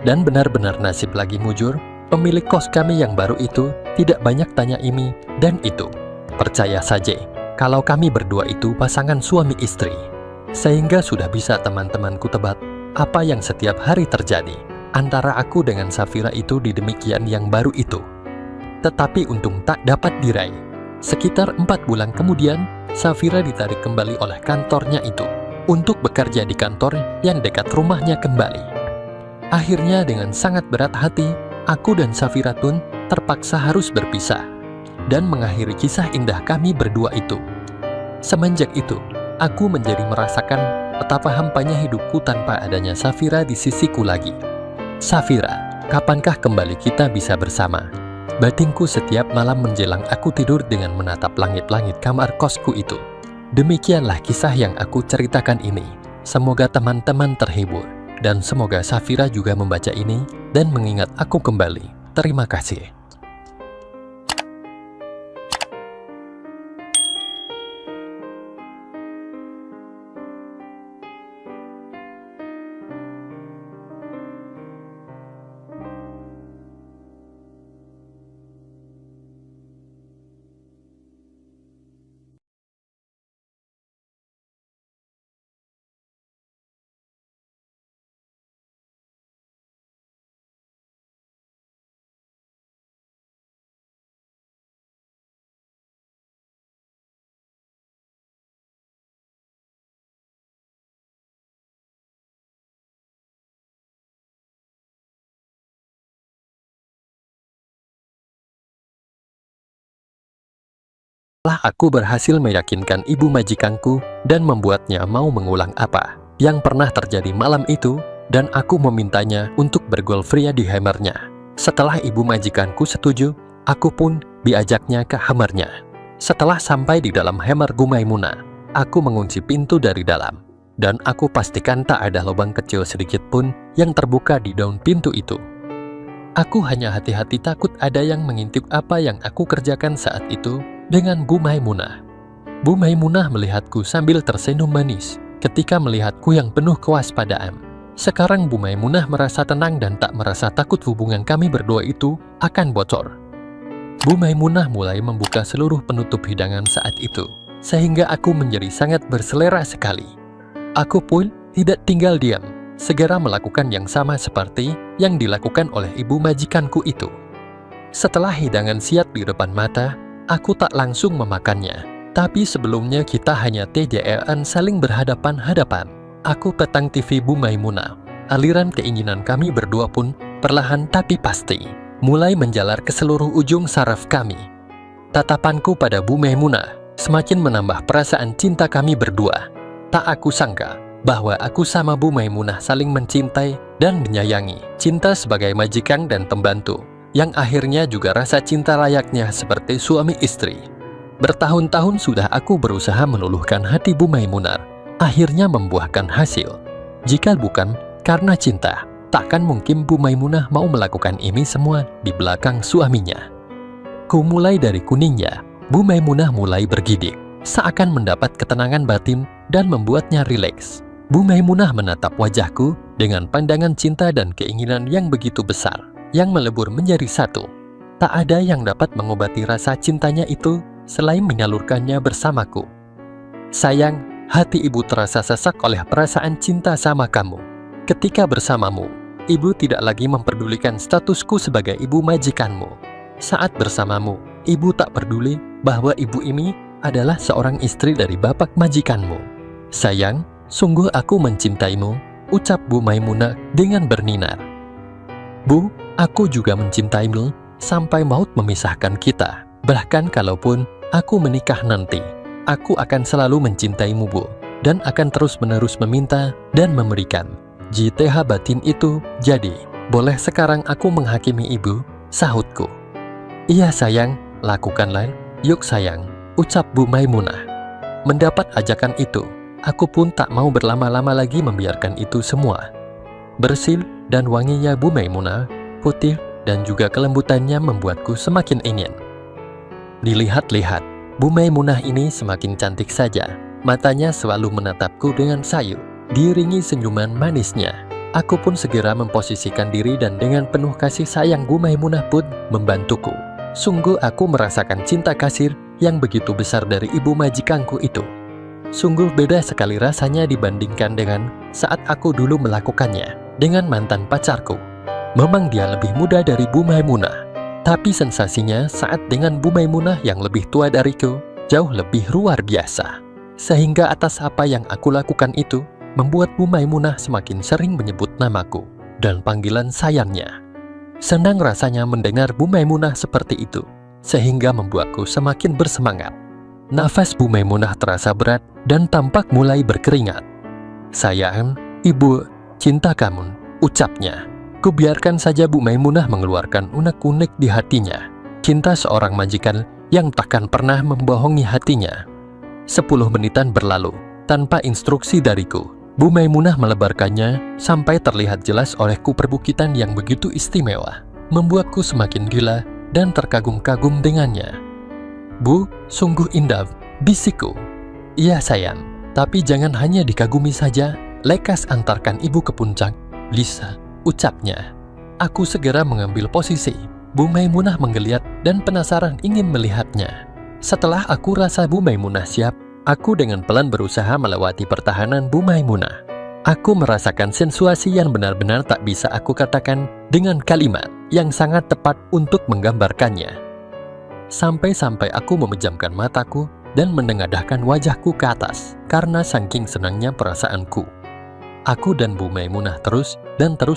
Dan benar-benar nasib lagi mujur, pemilik kos kami yang baru itu tidak banyak tanya ini dan itu. Percaya saja, kalau kami berdua itu pasangan suami istri. Sehingga sudah bisa teman-temanku tebak apa yang setiap hari terjadi antara aku dengan Safira itu di demikian yang baru itu. Tetapi untung tak dapat diraih. Sekitar 4 bulan kemudian, Safira ditarik kembali oleh kantornya itu untuk bekerja di kantor yang dekat rumahnya kembali. Akhirnya dengan sangat berat hati, aku dan Safira pun terpaksa harus berpisah dan mengakhiri kisah indah kami berdua itu. Semenjak itu, aku menjadi merasakan betapa hampanya hidupku tanpa adanya Safira di sisiku lagi. Safira, kapankah kembali kita bisa bersama? Batinku setiap malam menjelang aku tidur dengan menatap langit-langit kamar kosku itu. Demikianlah kisah yang aku ceritakan ini. Semoga teman-teman terhibur. Dan semoga Safira juga membaca ini dan mengingat aku kembali. Terima kasih. Setelah aku berhasil meyakinkan ibu majikanku dan membuatnya mau mengulang apa yang pernah terjadi malam itu, dan aku memintanya untuk bergolf ria di hamernya. Setelah ibu majikanku setuju, aku pun diajaknya ke hamernya. Setelah sampai di dalam hamer Bu Maimunah, aku mengunci pintu dari dalam, dan aku pastikan tak ada lubang kecil sedikit pun yang terbuka di daun pintu itu. Aku hanya hati-hati takut ada yang mengintip apa yang aku kerjakan saat itu dengan Bu Maimunah. Bu Maimunah melihatku sambil tersenyum manis ketika melihatku yang penuh kewaspadaan. Sekarang Bu Maimunah merasa tenang dan tak merasa takut hubungan kami berdua itu akan bocor. Bu Maimunah mulai membuka seluruh penutup hidangan saat itu, sehingga aku menjadi sangat berselera sekali. Aku pun tidak tinggal diam, segera melakukan yang sama seperti yang dilakukan oleh ibu majikanku itu. Setelah hidangan siap di depan mata, aku tak langsung memakannya. Tapi sebelumnya kita hanya TDR-an saling berhadapan-hadapan. Aku petang TV Bu Maimunah. Aliran keinginan kami berdua pun perlahan tapi pasti mulai menjalar ke seluruh ujung saraf kami. Tatapanku pada Bu Maimunah semakin menambah perasaan cinta kami berdua. Tak aku sangka bahwa aku sama Bu Maimunah saling mencintai dan menyayangi. Cinta sebagai majikan dan pembantu, yang akhirnya juga rasa cinta layaknya seperti suami istri. Bertahun-tahun sudah aku berusaha meluluhkan hati Bu Maimunah, akhirnya membuahkan hasil. Jika bukan karena cinta, takkan mungkin Bu Maimunah mau melakukan ini semua di belakang suaminya. Ku mulai dari kuningnya, Bu Maimunah mulai bergidik, seakan mendapat ketenangan batin dan membuatnya rileks. Bu Maimunah menatap wajahku dengan pandangan cinta dan keinginan yang begitu besar, yang melebur menjadi satu. Tak ada yang dapat mengobati rasa cintanya itu selain menyalurkannya bersamaku. Sayang, hati ibu terasa sesak oleh perasaan cinta sama kamu. Ketika bersamamu, ibu tidak lagi memperdulikan statusku sebagai ibu majikanmu. Saat bersamamu, ibu tak peduli bahwa ibu ini adalah seorang istri dari bapak majikanmu. Sayang, sungguh aku mencintaimu, ucap Bu Maimunah dengan berninar. Bu, aku juga mencintaimu sampai maut memisahkan kita. Bahkan kalaupun aku menikah nanti, aku akan selalu mencintaimu, Bu, dan akan terus-menerus meminta dan memberikan. JTH batin itu jadi Boleh sekarang aku menghakimi ibu, sahutku. Iya sayang, lakukanlah, yuk sayang, ucap Bu Maimunah. Mendapat ajakan itu, aku pun tak mau berlama-lama lagi membiarkan itu semua. Bersih dan wanginya Bu Maimunah, putih dan juga kelembutannya membuatku semakin ingin. Dilihat-lihat, Bu Maimunah ini semakin cantik saja. Matanya selalu menatapku dengan sayu, diiringi senyuman manisnya. Aku pun segera memposisikan diri dan dengan penuh kasih sayang Bu Maimunah pun membantuku. Sungguh aku merasakan cinta kasih yang begitu besar dari ibu majikanku itu. Sungguh beda sekali rasanya dibandingkan dengan saat aku dulu melakukannya dengan mantan pacarku. Memang dia lebih muda dari Bu Maimunah, tapi sensasinya saat dengan Bu Maimunah yang lebih tua dariku jauh lebih luar biasa. Sehingga atas apa yang aku lakukan itu membuat Bu Maimunah semakin sering menyebut namaku dan panggilan sayangnya. Senang rasanya mendengar Bu Maimunah seperti itu, sehingga membuatku semakin bersemangat. Nafas Bu Maimunah terasa berat dan tampak mulai berkeringat. Sayang, ibu, cinta kamu, ucapnya. Kubiarkan saja Bu Maimunah mengeluarkan unek-unek di hatinya. Cinta seorang majikan yang takkan pernah membohongi hatinya. 10 menitan berlalu, tanpa instruksi dariku. Bu Maimunah melebarkannya sampai terlihat jelas olehku perbukitan yang begitu istimewa, membuatku semakin gila dan terkagum-kagum dengannya. Bu, sungguh indah, bisikku. Iya sayang, tapi jangan hanya dikagumi saja, lekas antarkan ibu ke puncak, Lisa, ucapnya. Aku segera mengambil posisi. Bu Maimunah menggeliat dan penasaran ingin melihatnya. Setelah aku rasa Bu Maimunah siap, aku dengan pelan berusaha melewati pertahanan Bu Maimunah. Aku merasakan sensasi yang benar-benar tak bisa aku katakan dengan kalimat yang sangat tepat untuk menggambarkannya. Sampai-sampai aku memejamkan mataku dan menengadahkan wajahku ke atas karena saking senangnya perasaanku. Aku dan Bu Maimunah terus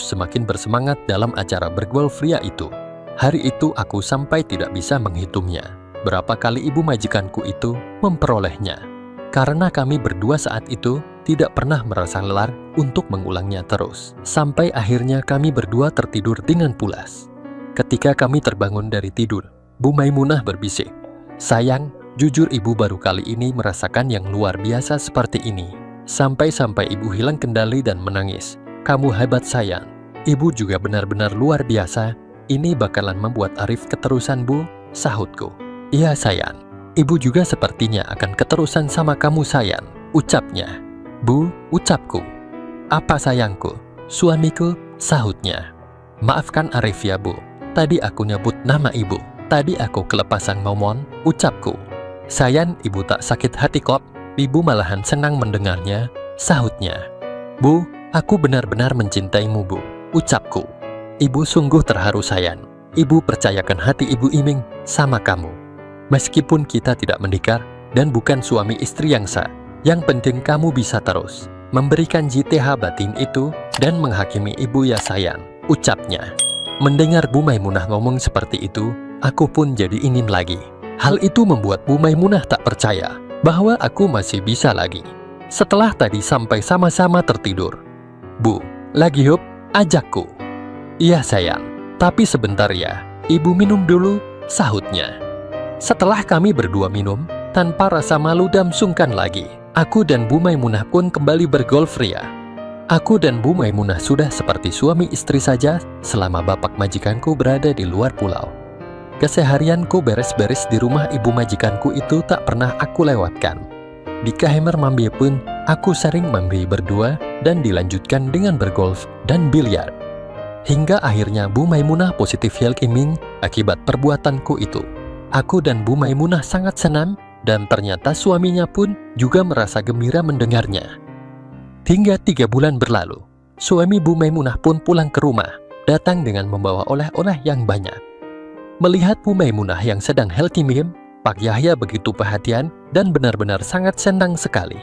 semakin bersemangat dalam acara bergolf ria itu. Hari itu aku sampai tidak bisa menghitungnya berapa kali ibu majikanku itu memperolehnya. Karena kami berdua saat itu tidak pernah merasa lelah untuk mengulangnya terus. Sampai akhirnya kami berdua tertidur dengan pulas. Ketika kami terbangun dari tidur, Bu Maimunah berbisik, sayang, jujur ibu baru kali ini merasakan yang luar biasa seperti ini. Sampai-sampai ibu hilang kendali dan menangis. Kamu hebat sayang. Ibu juga benar-benar luar biasa. Ini bakalan membuat Arif keterusan Bu, sahutku. Iya sayang, ibu juga sepertinya akan keterusan sama kamu sayang, ucapnya. Bu, ucapku. Apa sayangku? Suamiku, sahutnya. Maafkan Arif ya Bu, tadi aku nyebut nama ibu. Tadi aku kelepasan ngomong, ucapku. Sayang, ibu tak sakit hati kok. Ibu malahan senang mendengarnya, sahutnya. Bu, aku benar-benar mencintaimu Bu, ucapku. Ibu sungguh terharu sayang. Ibu percayakan hati ibu Iming sama kamu. Meskipun kita tidak menikah dan bukan suami istri yang sah, yang penting kamu bisa terus memberikan JTH batin itu dan menghakimi ibu ya sayang, ucapnya. Mendengar Bu Maimunah ngomong seperti itu, aku pun jadi ingin lagi. Hal itu membuat Bu Maimunah tak percaya bahwa aku masih bisa lagi. Setelah tadi sampai sama-sama tertidur. Bu, lagi yuk, ajakku. Iya sayang, tapi sebentar ya, ibu minum dulu, sahutnya. Setelah kami berdua minum, tanpa rasa malu dan sungkan lagi, aku dan Bu Maimunah pun kembali bergolf ria. Aku dan Bu Maimunah sudah seperti suami istri saja selama bapak majikanku berada di luar pulau. Keseharianku beres-beres di rumah ibu majikanku itu tak pernah aku lewatkan. Di kamar mandi pun, aku sering mandi berdua dan dilanjutkan dengan bergolf dan biliar. Hingga akhirnya Bu Maimunah positif leukemia akibat perbuatanku itu. Aku dan Bu Maimunah sangat senang dan ternyata suaminya pun juga merasa gembira mendengarnya. Hingga 3 bulan berlalu, suami Bu Maimunah pun pulang ke rumah, datang dengan membawa oleh-oleh yang banyak. Melihat Bu Maimunah yang sedang healthy meal, Pak Yahya begitu perhatian dan benar-benar sangat senang sekali.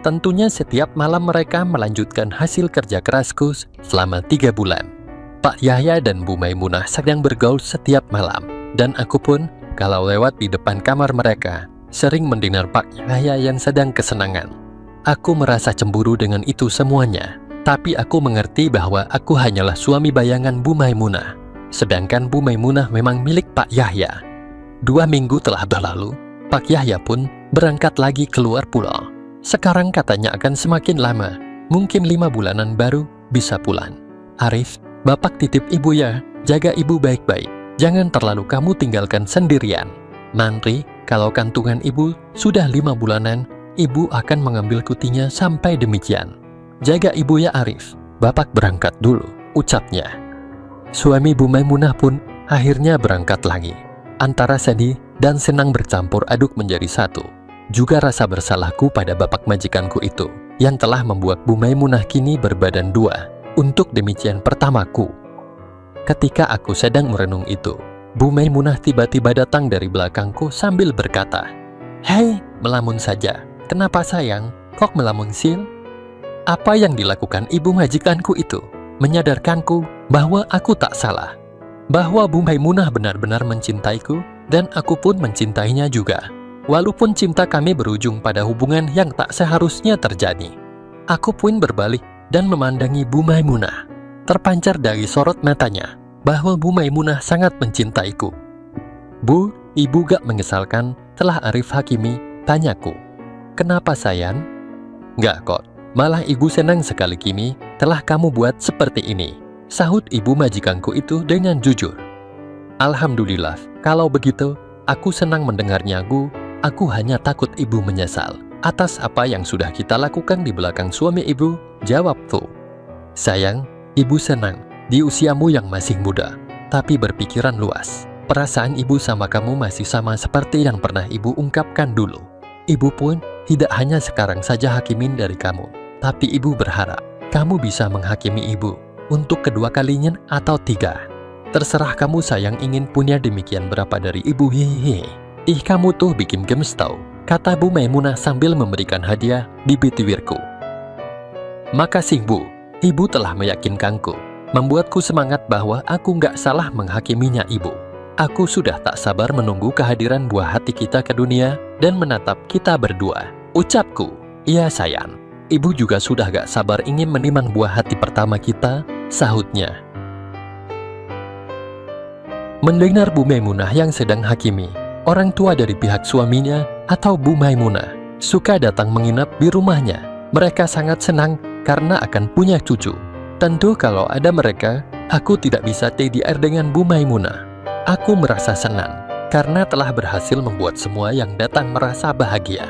Tentunya setiap malam mereka melanjutkan hasil kerja kerasku selama 3 bulan. Pak Yahya dan Bu Maimunah sedang bergaul setiap malam. Dan aku pun, kalau lewat di depan kamar mereka, sering mendengar Pak Yahya yang sedang kesenangan. Aku merasa cemburu dengan itu semuanya. Tapi aku mengerti bahwa aku hanyalah suami bayangan Bu Maimunah. Sedangkan Bu Maimunah memang milik Pak Yahya. 2 minggu telah berlalu, Pak Yahya pun berangkat lagi keluar pulau. Sekarang katanya akan semakin lama, mungkin 5 bulanan baru bisa pulang. Arif, Bapak titip ibu ya, jaga ibu baik-baik. Jangan terlalu kamu tinggalkan sendirian. Nanti, kalau kantungan ibu sudah 5 bulanan, ibu akan mengambil kutinya sampai demikian. Jaga ibu ya Arif, Bapak berangkat dulu, ucapnya. Suami Bu Maimunah pun akhirnya berangkat lagi. Antara sedih dan senang bercampur aduk menjadi satu. Juga rasa bersalahku pada bapak majikanku itu, yang telah membuat Bu Maimunah kini berbadan 2. Untuk demikian pertamaku. Ketika aku sedang merenung itu, Bu Maimunah tiba-tiba datang dari belakangku sambil berkata, "Hei, melamun saja. Kenapa sayang? Kok melamun sil?" Apa yang dilakukan ibu majikanku itu menyadarkanku bahwa aku tak salah, bahwa Bu Maimunah benar-benar mencintaiku dan aku pun mencintainya juga. Walaupun cinta kami berujung pada hubungan yang tak seharusnya terjadi. Aku pun berbalik dan memandangi Bu Maimunah. Terpancar dari sorot matanya bahwa Bu Maimunah sangat mencintaiku. "Bu, ibu gak mengesalkan telah Arif hakimi?" tanyaku. "Kenapa sayang?" "Gak kok. Malah ibu senang sekali kini telah kamu buat seperti ini," sahut ibu majikanku itu dengan jujur. "Alhamdulillah, kalau begitu, aku senang mendengarnya Bu. Aku hanya takut ibu menyesal atas apa yang sudah kita lakukan di belakang suami ibu," jawabku. "Sayang, ibu senang di usiamu yang masih muda, tapi berpikiran luas. Perasaan ibu sama kamu masih sama seperti yang pernah ibu ungkapkan dulu. Ibu pun tidak hanya sekarang saja hakimin dari kamu, tapi ibu berharap kamu bisa menghakimi ibu untuk kedua kalinya atau 3. Terserah kamu sayang ingin punya demikian berapa dari ibu, hehehe. Ih, kamu tuh bikin gemes tau," kata Bu Maimunah sambil memberikan hadiah di bibirku. "Makasih Bu, ibu telah meyakinkanku, membuatku semangat bahwa aku nggak salah menghakiminya ibu. Aku sudah tak sabar menunggu kehadiran buah hati kita ke dunia dan menatap kita berdua," ucapku. "Iya sayang, ibu juga sudah gak sabar ingin menimang buah hati pertama kita," sahutnya. Mendengar Bu Maimunah yang sedang hakimi, orang tua dari pihak suaminya atau Bu Maimunah suka datang menginap di rumahnya. Mereka sangat senang karena akan punya cucu. Tentu kalau ada mereka, aku tidak bisa TDR dengan Bu Maimunah. Aku merasa senang karena telah berhasil membuat semua yang datang merasa bahagia.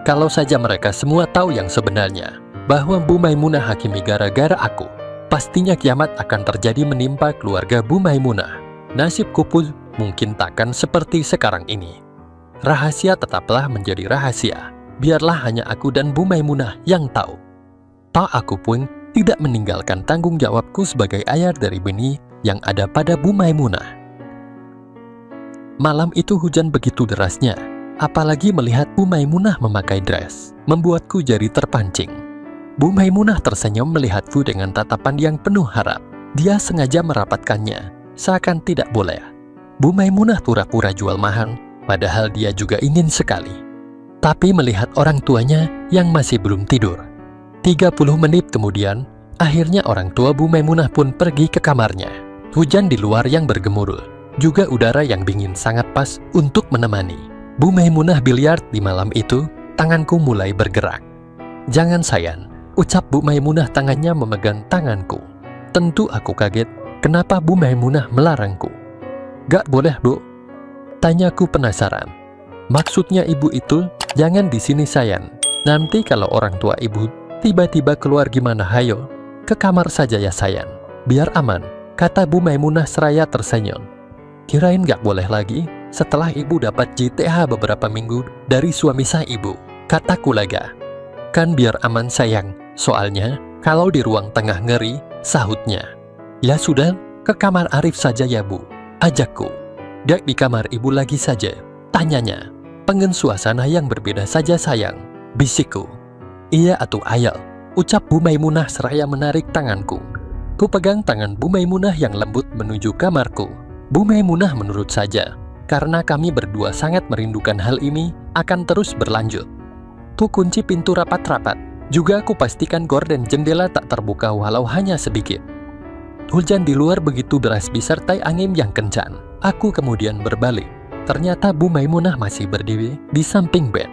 Kalau saja mereka semua tahu yang sebenarnya, bahwa Bu Maimunah hakimi gara-gara aku, pastinya kiamat akan terjadi menimpa keluarga Bu Maimunah. Nasibku pun mungkin takkan seperti sekarang ini. Rahasia tetaplah menjadi rahasia. Biarlah hanya aku dan Bu Maimunah yang tahu. Toh aku pun tidak meninggalkan tanggung jawabku sebagai ayah dari benih yang ada pada Bu Maimunah. Malam itu hujan begitu derasnya, apalagi melihat Bu Maimunah memakai dress, membuatku jadi terpancing. Bu Maimunah tersenyum melihatku dengan tatapan yang penuh harap. Dia sengaja merapatkannya, seakan tidak boleh. Bu Maimunah pura-pura jual mahal, padahal dia juga ingin sekali. Tapi melihat orang tuanya yang masih belum tidur. 30 menit kemudian, akhirnya orang tua Bu Maimunah pun pergi ke kamarnya. Hujan di luar yang bergemuruh, juga udara yang dingin sangat pas untuk menemani Bu Maimunah biliar di malam itu. Tanganku mulai bergerak. "Jangan sayang," ucap Bu Maimunah tangannya memegang tanganku. Tentu aku kaget, kenapa Bu Maimunah melarangku. "Gak boleh Bu?" tanyaku penasaran. "Maksudnya ibu itu jangan di sini sayang. Nanti kalau orang tua ibu tiba-tiba keluar gimana, hayo? Ke kamar saja ya sayang, biar aman," kata Bu Maimunah seraya tersenyum. "Kirain gak boleh lagi setelah ibu dapat JTH beberapa minggu dari suami sah ibu," kataku lega. "Kan biar aman sayang, soalnya kalau di ruang tengah ngeri," sahutnya. "Ya sudah, ke kamar Arif saja ya Bu," ajakku. "Gak di kamar ibu lagi saja?" tanyanya. "Pengen suasana yang berbeda saja sayang," bisikku. "Iya atuh ayal," ucap Bu Maimunah seraya menarik tanganku. Ku pegang tangan Bu Maimunah yang lembut menuju kamarku. Bu Maimunah menurut saja, karena kami berdua sangat merindukan hal ini akan terus berlanjut. Ku kunci pintu rapat-rapat Juga aku pastikan gorden jendela tak terbuka walau hanya sedikit. Hujan di luar begitu deras disertai angin yang kencang. Aku kemudian berbalik. Ternyata Bu Maimunah masih berdiri di samping bed.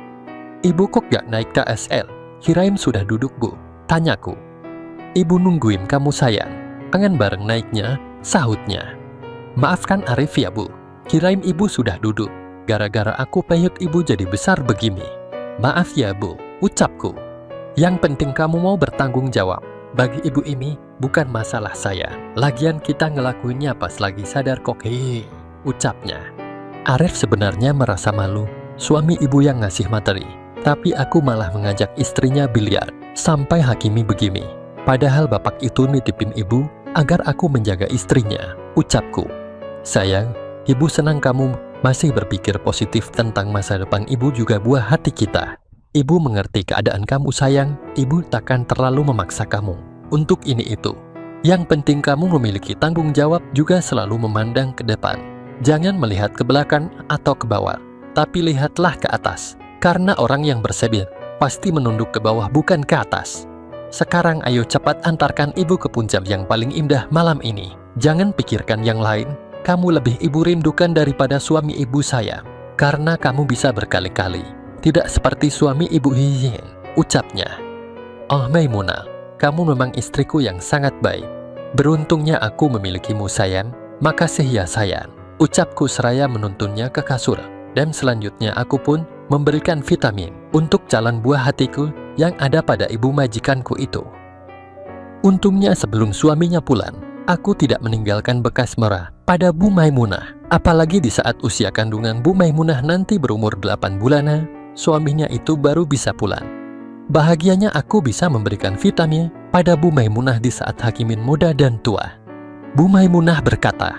"Ibu kok gak naik KSL? Kirain sudah duduk, Bu," tanyaku. "Ibu nungguin kamu sayang. Pengen bareng naiknya," sahutnya. "Maafkan Arif ya, Bu. Kirain ibu sudah duduk. Gara-gara aku peyut ibu jadi besar begini." "Maaf ya, Bu," ucapku. "Yang penting kamu mau bertanggung jawab. Bagi ibu ini bukan masalah saya. Lagian kita ngelakuinnya pas lagi sadar kok." Ucapnya. Arif sebenarnya merasa malu suami ibu yang ngasih materi, tapi aku malah mengajak istrinya biliar sampai hakimi begini. Padahal bapak itu nitipin ibu agar aku menjaga istrinya, ucapku. "Sayang, ibu senang kamu masih berpikir positif tentang masa depan ibu juga buah hati kita. Ibu mengerti keadaan kamu sayang, ibu takkan terlalu memaksa kamu untuk ini itu. Yang penting kamu memiliki tanggung jawab juga selalu memandang ke depan. Jangan melihat ke belakang atau ke bawah, tapi lihatlah ke atas. Karena orang yang bersedih pasti menunduk ke bawah bukan ke atas. Sekarang ayo cepat antarkan ibu ke puncak yang paling indah malam ini. Jangan pikirkan yang lain, kamu lebih ibu rindukan daripada suami ibu saya. Karena kamu bisa berkali-kali. Tidak seperti suami ibu Hiyin," ucapnya. "Oh Maimunah, kamu memang istriku yang sangat baik. Beruntungnya aku memilikimu sayang. Makasih ya sayang," ucapku seraya menuntunnya ke kasur. Dan selanjutnya aku pun memberikan vitamin untuk calon buah hatiku yang ada pada ibu majikanku itu. Untungnya sebelum suaminya pulang, aku tidak meninggalkan bekas merah pada Bu Maimunah. Apalagi di saat usia kandungan Bu Maimunah nanti berumur 8 bulanan, suaminya itu baru bisa pulang. Bahagianya aku bisa memberikan vitamin pada Bu Maimunah di saat hakimin muda dan tua. Bu Maimunah berkata,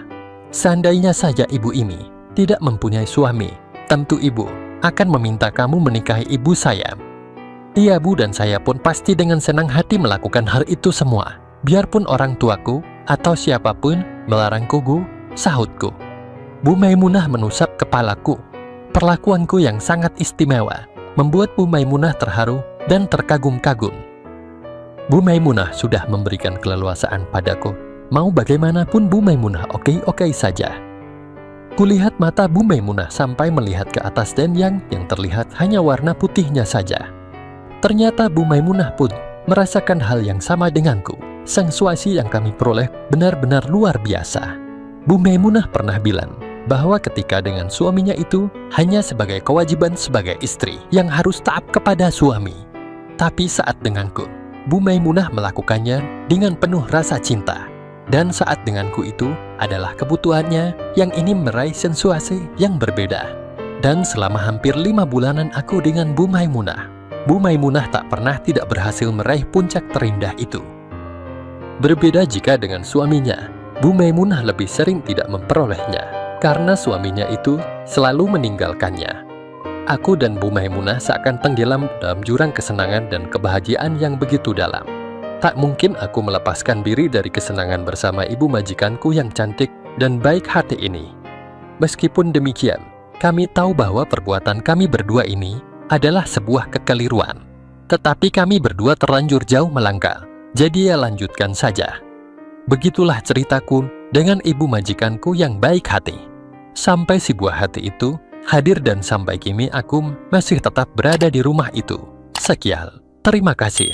"Seandainya saja ibu ini tidak mempunyai suami, tentu ibu akan meminta kamu menikahi ibu saya." "Iya Bu, dan saya pun pasti dengan senang hati melakukan hal itu semua. Biarpun orang tuaku atau siapapun melarangku, Bu," sahutku. Bu Maimunah menusap kepalaku. Perlakuanku yang sangat istimewa membuat Bu Maimunah terharu dan terkagum-kagum. Bu Maimunah sudah memberikan keleluasaan padaku. Mau bagaimanapun Bu Maimunah oke-oke saja. Kulihat mata Bu Maimunah sampai melihat ke atas dan yang terlihat hanya warna putihnya saja. Ternyata Bu Maimunah pun merasakan hal yang sama denganku. Sensasi yang kami peroleh benar-benar luar biasa. Bu Maimunah pernah bilang bahwa ketika dengan suaminya itu hanya sebagai kewajiban sebagai istri yang harus taat kepada suami. Tapi saat denganku, Bu Maimunah melakukannya dengan penuh rasa cinta. Dan saat denganku itu adalah kebutuhannya yang ingin meraih sensasi yang berbeda. Dan selama hampir 5 bulanan aku dengan Bu Maimunah, Bu Maimunah tak pernah tidak berhasil meraih puncak terindah itu. Berbeda jika dengan suaminya, Bu Maimunah lebih sering tidak memperolehnya. Karena suaminya itu selalu meninggalkannya. Aku dan Bu Maimunah seakan tenggelam dalam jurang kesenangan dan kebahagiaan yang begitu dalam. Tak mungkin aku melepaskan diri dari kesenangan bersama ibu majikanku yang cantik dan baik hati ini. Meskipun demikian, kami tahu bahwa perbuatan kami berdua ini adalah sebuah kekeliruan. Tetapi kami berdua terlanjur jauh melangkah, jadi ya lanjutkan saja. Begitulah ceritaku dengan ibu majikanku yang baik hati. Sampai si buah hati itu hadir dan sampai kini aku masih tetap berada di rumah itu. Sekian, terima kasih.